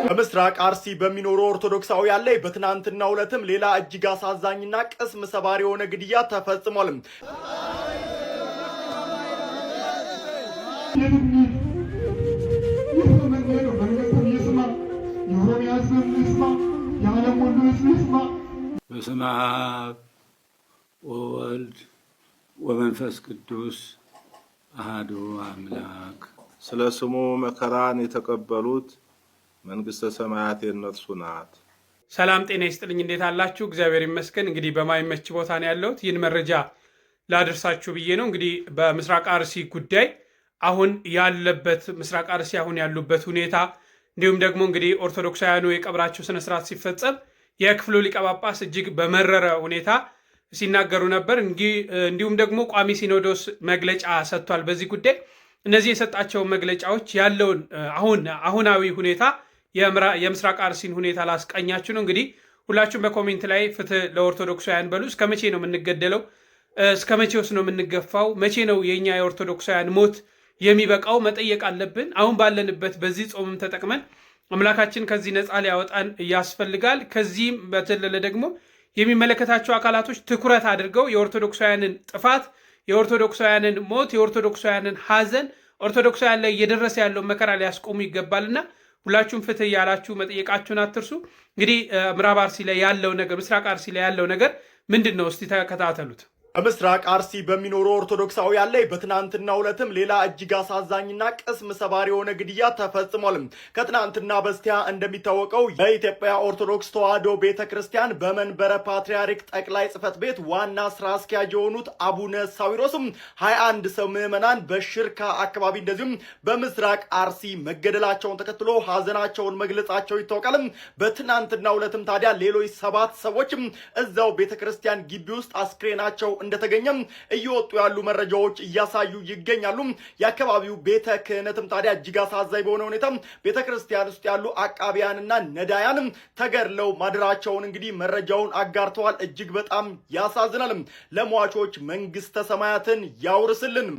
በምስራቅ አርሲ በሚኖሩ ኦርቶዶክሳውያን ላይ በትናንትናው ዕለትም ሌላ እጅግ አሳዛኝና ቅስም ሰባሪ የሆነ ግድያ ተፈጽሟል። በስመ አብ ወወልድ ወመንፈስ ቅዱስ አሐዱ አምላክ። ስለ ስሙ መከራን የተቀበሉት መንግስተ ሰማያት የነርሱ ናት። ሰላም ጤና ይስጥልኝ። እንዴት አላችሁ? እግዚአብሔር ይመስገን። እንግዲህ በማይመች ቦታ ነው ያለሁት። ይህን መረጃ ላደርሳችሁ ብዬ ነው። እንግዲህ በምስራቅ አርሲ ጉዳይ አሁን ያለበት ምስራቅ አርሲ አሁን ያሉበት ሁኔታ እንዲሁም ደግሞ እንግዲህ ኦርቶዶክሳውያኑ የቀብራቸው ስነስርዓት ሲፈጸም የክፍሉ ሊቀ ጳጳስ እጅግ በመረረ ሁኔታ ሲናገሩ ነበር። እንዲሁም ደግሞ ቋሚ ሲኖዶስ መግለጫ ሰጥቷል በዚህ ጉዳይ። እነዚህ የሰጣቸው መግለጫዎች ያለውን አሁናዊ ሁኔታ የምስራቅ አርሲን ሁኔታ ላስቃኛችሁ ነው። እንግዲህ ሁላችሁም በኮሜንት ላይ ፍትህ ለኦርቶዶክሳውያን በሉ። እስከ መቼ ነው የምንገደለው? እስከ መቼውስ ነው የምንገፋው? መቼ ነው የእኛ የኦርቶዶክሳውያን ሞት የሚበቃው? መጠየቅ አለብን። አሁን ባለንበት በዚህ ጾምም ተጠቅመን አምላካችን ከዚህ ነፃ ሊያወጣን ያስፈልጋል። ከዚህም በተለለ ደግሞ የሚመለከታቸው አካላቶች ትኩረት አድርገው የኦርቶዶክሳውያንን ጥፋት፣ የኦርቶዶክሳውያንን ሞት፣ የኦርቶዶክሳውያንን ሐዘን፣ ኦርቶዶክሳውያን ላይ እየደረሰ ያለውን መከራ ሊያስቆሙ ይገባልና ሁላችሁም ፍትህ ያላችሁ መጠየቃችሁን አትርሱ። እንግዲህ ምዕራብ አርሲ ላይ ያለው ነገር፣ ምስራቅ አርሲ ላይ ያለው ነገር ምንድን ነው? እስቲ ተከታተሉት። በምስራቅ አርሲ በሚኖሩ ኦርቶዶክሳውያን ላይ በትናንትናው ዕለትም ሌላ እጅግ አሳዛኝና ቅስም ሰባሪ የሆነ ግድያ ተፈጽሟል። ከትናንትና በስቲያ እንደሚታወቀው የኢትዮጵያ ኦርቶዶክስ ተዋሕዶ ቤተክርስቲያን በመንበረ ፓትርያርክ ጠቅላይ ጽሕፈት ቤት ዋና ስራ አስኪያጅ የሆኑት አቡነ ሳዊሮስም 21 ሰው ምዕመናን በሽርካ አካባቢ እንደዚሁም በምስራቅ አርሲ መገደላቸውን ተከትሎ ሀዘናቸውን መግለጻቸው ይታወቃል። በትናንትናው ዕለትም ታዲያ ሌሎች 7 ሰዎችም እዛው ቤተክርስቲያን ግቢ ውስጥ አስክሬናቸው እንደተገኘም እየወጡ ያሉ መረጃዎች እያሳዩ ይገኛሉ። የአካባቢው ቤተ ክህነትም ታዲያ እጅግ አሳዛኝ በሆነ ሁኔታ ቤተ ክርስቲያን ውስጥ ያሉ አቃቢያንና ነዳያንም ተገድለው ማደራቸውን እንግዲህ መረጃውን አጋርተዋል። እጅግ በጣም ያሳዝናል። ለሟቾች መንግስተ ሰማያትን ያውርስልን።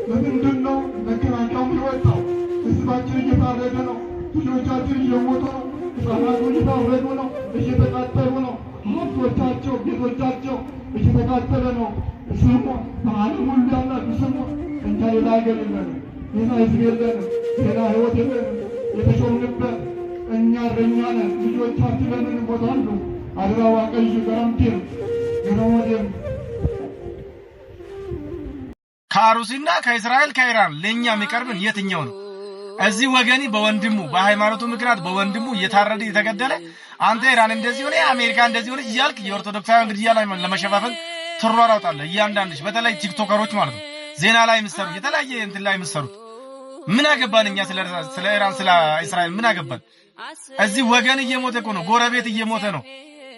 ለምንድን ነው መከላከያው የወጣው? ህዝባችን እየታረደ ነው። ልጆቻችን እየሞቱ ነው። ህፃናቱ እየታረዱ ነው፣ እየተቃጠሉ ነው። ሀብቶቻቸው፣ ቤቶቻቸው እየተቃጠለ ነው። ስሙ፣ በዓለም ሁሉ ያላችሁ ስሙ። እኛ ሌላ ሀገር የለንም፣ ሌላ ህዝብ የለንም፣ ሌላ ህይወት የለንም። የተሾምንበት እኛ እረኛ ነን። ልጆቻችን ለምን ይሞታሉ? አድራዋ ቀይ ገረምቴም ገረሞዴም ከአሩሲና ከእስራኤል ከኢራን ለኛ የሚቀርብን የትኛው ነው? እዚህ ወገኒ በወንድሙ በሃይማኖቱ ምክንያት በወንድሙ እየታረደ እየተገደለ አንተ ኢራን እንደዚህ ሆነ አሜሪካ እንደዚህ ሆነ እያልክ የኦርቶዶክሳውያን ግድያ ላይ ለመሸፋፈን ትሯሯጣለህ። እያንዳንድሽ በተለይ ቲክቶከሮች ማለት ነው ዜና ላይ ምሰሩ የተለያየ እንትን ላይ ምሰሩት ምን አገባን እኛ ስለ ኢራን ስለ እስራኤል ምን አገባን? እዚህ ወገን እየሞተ እኮ ነው፣ ጎረቤት እየሞተ ነው።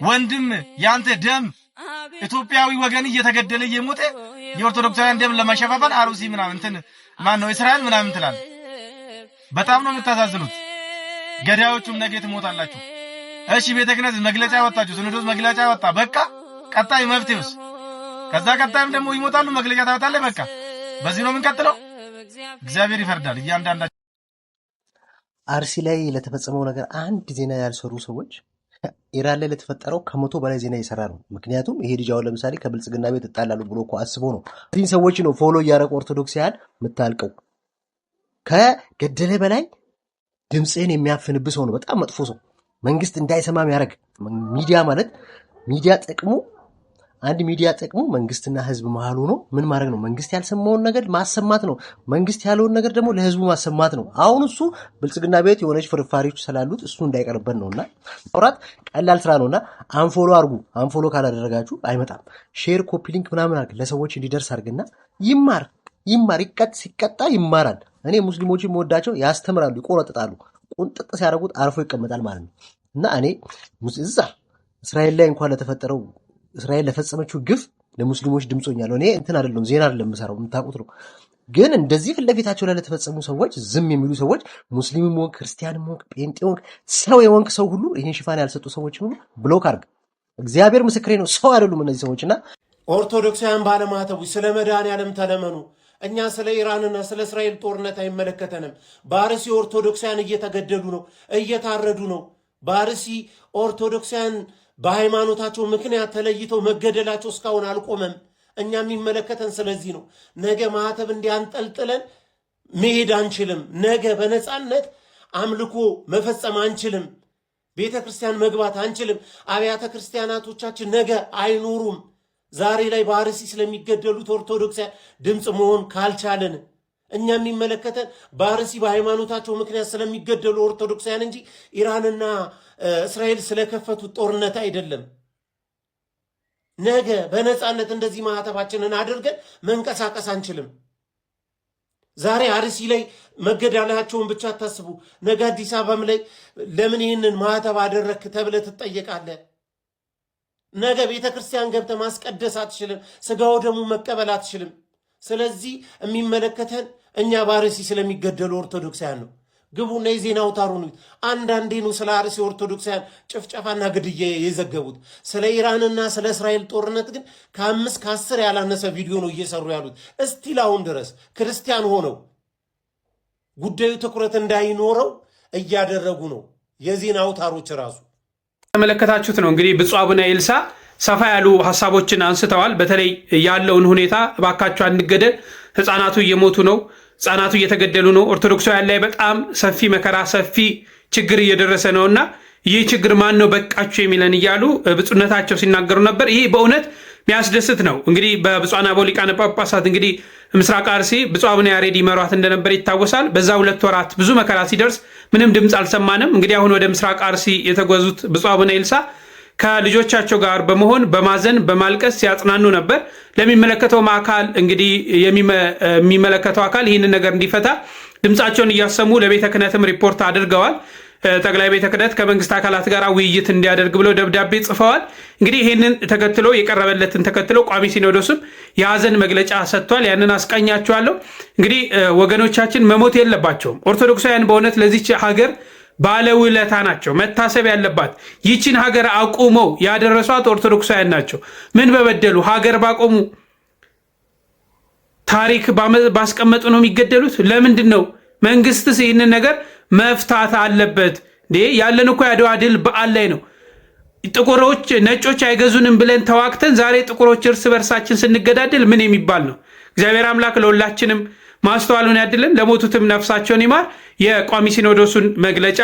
ወንድም ያንተ ደም ኢትዮጵያዊ ወገን እየተገደለ እየሞተ የኦርቶዶክሳውያን ደም ለማሸፋፈን አሩሲ ምናምን እንትን ማን ነው እስራኤል ምናምን ትላል። በጣም ነው የምታሳዝኑት። ገዳዮቹም ነገ ትሞታላችሁ። እሺ ቤተ ክህነት መግለጫ ያወጣችሁ፣ ሲኖዶስ መግለጫ ያወጣ፣ በቃ ቀጣይ መፍትሄውስ? ከዛ ቀጣይም ደግሞ ይሞታሉ፣ መግለጫ ታወጣለህ። በቃ በዚህ ነው የምንቀጥለው። እግዚአብሔር ይፈርዳል። እያንዳንዳችሁ አርሲ ላይ ለተፈጸመው ነገር አንድ ዜና ያልሰሩ ሰዎች ኢራን ላይ ለተፈጠረው ከመቶ በላይ ዜና እየሰራ ነው። ምክንያቱም ይሄ ልጅ አሁን ለምሳሌ ከብልጽግና ቤት እጣላሉ ብሎ እኮ አስቦ ነው። እዚህን ሰዎች ነው ፎሎ እያደረጉ ኦርቶዶክሳውያን የምታልቀው። ከገደለ በላይ ድምፅህን የሚያፍንብህ ሰው ነው። በጣም መጥፎ ሰው፣ መንግስት እንዳይሰማ የሚያደርግ ሚዲያ ማለት ሚዲያ ጥቅሙ አንድ ሚዲያ ጠቅሞ መንግስትና ህዝብ መሀል ሆኖ ምን ማድረግ ነው? መንግስት ያልሰማውን ነገር ማሰማት ነው። መንግስት ያለውን ነገር ደግሞ ለህዝቡ ማሰማት ነው። አሁን እሱ ብልጽግና ቤት የሆነች ፍርፋሪዎች ስላሉት እሱ እንዳይቀርበን ነውና አውራት ቀላል ስራ ነውና አንፎሎ አርጉ። አንፎሎ ካላደረጋችሁ አይመጣም። ሼር፣ ኮፒ ሊንክ ምናምን አድርግ፣ ለሰዎች እንዲደርስ አድርግና ይማር ሲቀጣ ይማራል። እኔ ሙስሊሞችን መወዳቸው ያስተምራሉ፣ ይቆረጥጣሉ። ቁንጥጥ ሲያደርጉት አርፎ ይቀመጣል ማለት ነው። እና እኔ እዛ እስራኤል ላይ እንኳን ለተፈጠረው እስራኤል ለፈጸመችው ግፍ ለሙስሊሞች ድምጾኛለሁ። እኔ እንትን አይደለም ዜና አይደለም የምሰራው የምታውቁት ነው። ግን እንደዚህ ፊት ለፊታቸው ላይ ለተፈጸሙ ሰዎች ዝም የሚሉ ሰዎች ሙስሊምም ሆንክ ክርስቲያንም ሆንክ ጴንጤ ሆንክ ሰው የሆንክ ሰው ሁሉ ይህን ሽፋን ያልሰጡ ሰዎች ሁሉ ብሎክ አድርግ። እግዚአብሔር ምስክሬ ነው፣ ሰው አይደሉም እነዚህ ሰዎችና ኦርቶዶክሳውያን ባለማተቦች ስለ መድኃኔዓለም ተለመኑ። እኛ ስለ ኢራንና ስለ እስራኤል ጦርነት አይመለከተንም። በአርሲ ኦርቶዶክሳውያን እየተገደሉ ነው፣ እየታረዱ ነው። በአርሲ ኦርቶዶክሳውያን በሃይማኖታቸው ምክንያት ተለይተው መገደላቸው እስካሁን አልቆመም። እኛ የሚመለከተን ስለዚህ ነው። ነገ ማህተብ እንዲያንጠልጥለን መሄድ አንችልም። ነገ በነፃነት አምልኮ መፈጸም አንችልም። ቤተ ክርስቲያን መግባት አንችልም። አብያተ ክርስቲያናቶቻችን ነገ አይኖሩም። ዛሬ ላይ በአርሲ ስለሚገደሉት ኦርቶዶክሳውያን ድምፅ መሆን ካልቻለን እኛ የሚመለከተን በአርሲ በሃይማኖታቸው ምክንያት ስለሚገደሉ ኦርቶዶክሳውያን እንጂ ኢራንና እስራኤል ስለከፈቱት ጦርነት አይደለም። ነገ በነፃነት እንደዚህ ማህተባችንን አድርገን መንቀሳቀስ አንችልም። ዛሬ አርሲ ላይ መገደላቸውን ብቻ አታስቡ። ነገ አዲስ አበባም ላይ ለምን ይህንን ማህተብ አደረክ ተብለህ ትጠየቃለህ። ነገ ቤተ ክርስቲያን ገብተህ ማስቀደስ አትችልም። ስጋው ደግሞ መቀበል አትችልም። ስለዚህ የሚመለከተን እኛ በአርሲ ስለሚገደሉ ኦርቶዶክሳውያን ነው። ግቡና የዜና አውታሩ ነው። አንዳንዴ ነው ስለ አርሲ ኦርቶዶክሳውያን ጭፍጨፋና ግድያ የዘገቡት። ስለ ኢራንና ስለ እስራኤል ጦርነት ግን ከ5 ከ10 ያላነሰ ቪዲዮ ነው እየሰሩ ያሉት። እስቲል አሁን ድረስ ክርስቲያን ሆነው ጉዳዩ ትኩረት እንዳይኖረው እያደረጉ ነው የዜና አውታሮች ራሱ። ተመለከታችሁት ነው እንግዲህ ብፁዕ አቡነ ኤልሳ ሰፋ ያሉ ሀሳቦችን አንስተዋል። በተለይ ያለውን ሁኔታ እባካችሁ አንገደል፣ ህፃናቱ እየሞቱ ነው፣ ህፃናቱ እየተገደሉ ነው፣ ኦርቶዶክሳውያን ላይ በጣም ሰፊ መከራ ሰፊ ችግር እየደረሰ ነውና ይህ ችግር ማን ነው በቃችሁ የሚለን እያሉ ብፁዕነታቸው ሲናገሩ ነበር። ይህ በእውነት የሚያስደስት ነው። እንግዲህ በብፁዓን አበው ሊቃነ ጳጳሳት እንግዲህ ምስራቅ አርሲ ብፁዕ አቡነ ያሬድ ይመሯት እንደነበር ይታወሳል። በዛ 2 ወራት ብዙ መከራ ሲደርስ ምንም ድምፅ አልሰማንም። እንግዲህ አሁን ወደ ምስራቅ አርሲ የተጓዙት ብፁዕ አቡነ ኤልሳ ከልጆቻቸው ጋር በመሆን በማዘን በማልቀስ ሲያጽናኑ ነበር። ለሚመለከተው አካል እንግዲህ የሚመለከተው አካል ይህንን ነገር እንዲፈታ ድምፃቸውን እያሰሙ ለቤተ ክህነትም ሪፖርት አድርገዋል። ጠቅላይ ቤተ ክህነት ከመንግስት አካላት ጋር ውይይት እንዲያደርግ ብለው ደብዳቤ ጽፈዋል። እንግዲህ ይህንን ተከትሎ የቀረበለትን ተከትሎ ቋሚ ሲኖዶስም የሀዘን መግለጫ ሰጥቷል። ያንን አስቃኛቸዋለሁ። እንግዲህ ወገኖቻችን መሞት የለባቸውም። ኦርቶዶክሳውያን በእውነት ለዚች ሀገር ባለውለታ ናቸው። መታሰብ ያለባት ይችን ሀገር አቁመው ያደረሷት ኦርቶዶክሳውያን ናቸው። ምን በበደሉ ሀገር ባቆሙ ታሪክ ባስቀመጡ ነው የሚገደሉት? ለምንድን ነው? መንግስትስ ይህንን ነገር መፍታት አለበት። ያለን እኮ የአድዋ ድል በዓል ላይ ነው። ጥቁሮች ነጮች አይገዙንም ብለን ተዋግተን ዛሬ ጥቁሮች እርስ በርሳችን ስንገዳደል ምን የሚባል ነው? እግዚአብሔር አምላክ ለሁላችንም ማስተዋሉን ያድልን፣ ለሞቱትም ነፍሳቸውን ይማር። የቋሚ ሲኖዶሱን መግለጫ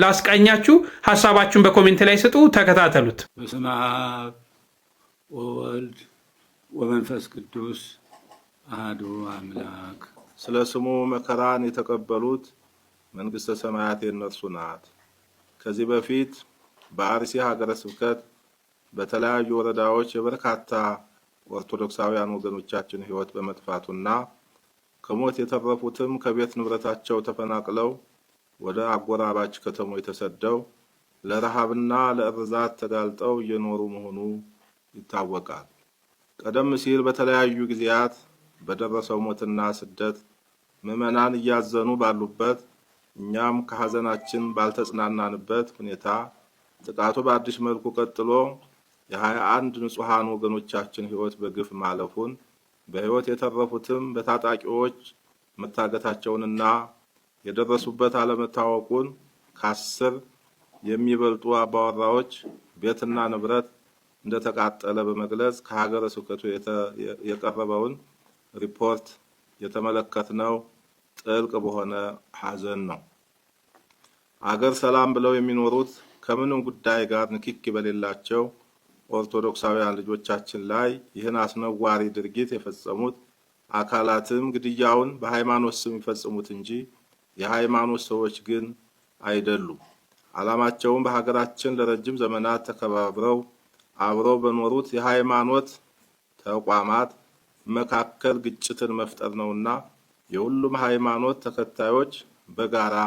ላስቃኛችሁ፣ ሀሳባችሁን በኮሜንት ላይ ስጡ፣ ተከታተሉት። በስመ አብ ወወልድ ወመንፈስ ቅዱስ አሐዱ አምላክ። ስለ ስሙ መከራን የተቀበሉት መንግስተ ሰማያት የነርሱ ናት። ከዚህ በፊት በአርሲ ሀገረ ስብከት በተለያዩ ወረዳዎች የበርካታ ኦርቶዶክሳውያን ወገኖቻችን ሕይወት በመጥፋቱና ከሞት የተረፉትም ከቤት ንብረታቸው ተፈናቅለው ወደ አጎራባች ከተሞች ተሰደው ለረሃብና ለእርዛት ተጋልጠው እየኖሩ መሆኑ ይታወቃል። ቀደም ሲል በተለያዩ ጊዜያት በደረሰው ሞትና ስደት ምዕመናን እያዘኑ ባሉበት እኛም ከሐዘናችን ባልተጽናናንበት ሁኔታ ጥቃቱ በአዲስ መልኩ ቀጥሎ የ21 ንጹሐን ወገኖቻችን ሕይወት በግፍ ማለፉን በሕይወት የተረፉትም በታጣቂዎች መታገታቸውንና የደረሱበት አለመታወቁን ከ10 የሚበልጡ አባወራዎች ቤትና ንብረት እንደተቃጠለ በመግለጽ ከሀገረ ስብከቱ የቀረበውን ሪፖርት የተመለከትነው ጥልቅ በሆነ ሐዘን ነው። አገር ሰላም ብለው የሚኖሩት ከምንም ጉዳይ ጋር ንክኪ በሌላቸው ኦርቶዶክሳውያን ልጆቻችን ላይ ይህን አስነዋሪ ድርጊት የፈጸሙት አካላትም ግድያውን በሃይማኖት ስም ይፈጽሙት እንጂ የሃይማኖት ሰዎች ግን አይደሉም። ዓላማቸውም በሀገራችን ለረጅም ዘመናት ተከባብረው አብረው በኖሩት የሃይማኖት ተቋማት መካከል ግጭትን መፍጠር ነውና የሁሉም ሃይማኖት ተከታዮች በጋራ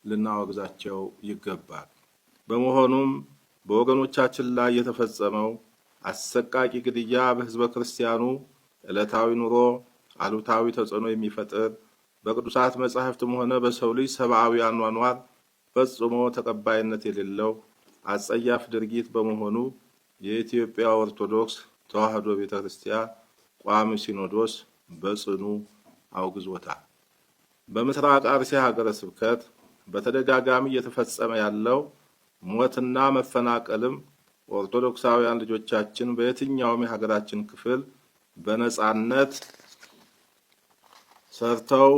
ልናወግዛቸው ይገባል። በመሆኑም በወገኖቻችን ላይ የተፈጸመው አሰቃቂ ግድያ በሕዝበ ክርስቲያኑ ዕለታዊ ኑሮ አሉታዊ ተጽዕኖ የሚፈጥር በቅዱሳት መጻሕፍትም ሆነ በሰው ልጅ ሰብአዊ አኗኗር ፈጽሞ ተቀባይነት የሌለው አጸያፍ ድርጊት በመሆኑ የኢትዮጵያ ኦርቶዶክስ ተዋሕዶ ቤተክርስቲያን ቋሚ ሲኖዶስ በጽኑ አውግዞታል። በምስራቅ አርሲ ሀገረ ስብከት በተደጋጋሚ እየተፈጸመ ያለው ሞትና መፈናቀልም ኦርቶዶክሳውያን ልጆቻችን በየትኛውም የሀገራችን ክፍል በነጻነት ሰርተው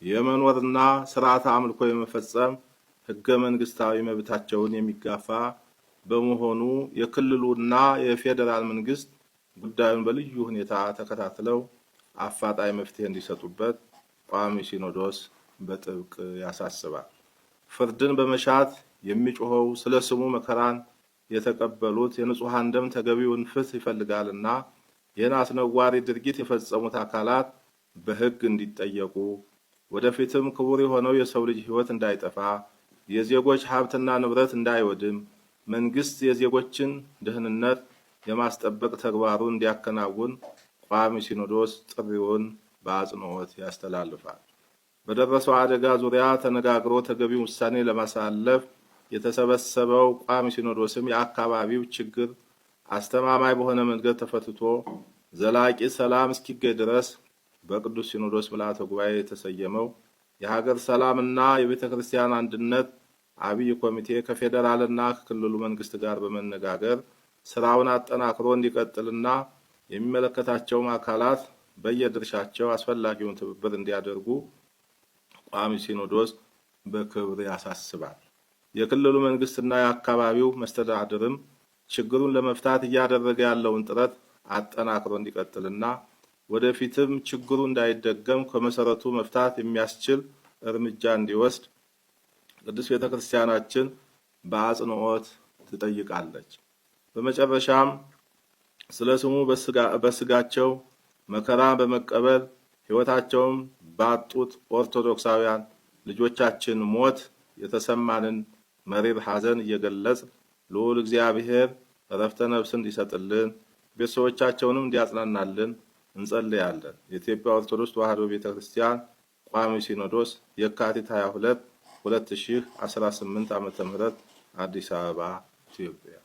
የመኖርና ስርዓተ አምልኮ የመፈጸም ህገ መንግስታዊ መብታቸውን የሚጋፋ በመሆኑ የክልሉና የፌዴራል መንግስት ጉዳዩን በልዩ ሁኔታ ተከታትለው አፋጣኝ መፍትሄ እንዲሰጡበት ቋሚ ሲኖዶስ በጥብቅ ያሳስባል። ፍርድን በመሻት የሚጮኸው ስለ ስሙ መከራን የተቀበሉት የንጹሃን ደም ተገቢውን ፍትህ ይፈልጋልና ይህን አስነዋሪ ድርጊት የፈጸሙት አካላት በህግ እንዲጠየቁ ወደፊትም ክቡር የሆነው የሰው ልጅ ህይወት እንዳይጠፋ የዜጎች ሀብትና ንብረት እንዳይወድም መንግስት የዜጎችን ደህንነት የማስጠበቅ ተግባሩን እንዲያከናውን ቋሚ ሲኖዶስ ጥሪውን በአጽንኦት ያስተላልፋል። በደረሰው አደጋ ዙሪያ ተነጋግሮ ተገቢ ውሳኔ ለማሳለፍ የተሰበሰበው ቋሚ ሲኖዶስም የአካባቢው ችግር አስተማማኝ በሆነ መንገድ ተፈትቶ ዘላቂ ሰላም እስኪገኝ ድረስ በቅዱስ ሲኖዶስ ምልዓተ ጉባኤ የተሰየመው የሀገር ሰላምና የቤተ ክርስቲያን አንድነት አብይ ኮሚቴ ከፌዴራልና ከክልሉ መንግስት ጋር በመነጋገር ስራውን አጠናክሮ እንዲቀጥልና የሚመለከታቸውም አካላት በየድርሻቸው አስፈላጊውን ትብብር እንዲያደርጉ ቋሚ ሲኖዶስ በክብር ያሳስባል። የክልሉ መንግስትና የአካባቢው መስተዳድርም ችግሩን ለመፍታት እያደረገ ያለውን ጥረት አጠናክሮ እንዲቀጥልና ወደፊትም ችግሩ እንዳይደገም ከመሰረቱ መፍታት የሚያስችል እርምጃ እንዲወስድ ቅዱስ ቤተክርስቲያናችን በአጽንኦት ትጠይቃለች። በመጨረሻም ስለ ስሙ በስጋቸው መከራ በመቀበል ሕይወታቸውን ባጡት ኦርቶዶክሳውያን ልጆቻችን ሞት የተሰማንን መሪር ሐዘን እየገለጽ ልዑል እግዚአብሔር ዕረፍተ ነፍስ እንዲሰጥልን ቤተሰቦቻቸውንም እንዲያጽናናልን እንጸልያለን። የኢትዮጵያ ኦርቶዶክስ ተዋሕዶ ቤተክርስቲያን ቋሚ ሲኖዶስ የካቲት 22 2018 ዓ.ም አዲስ አበባ ኢትዮጵያ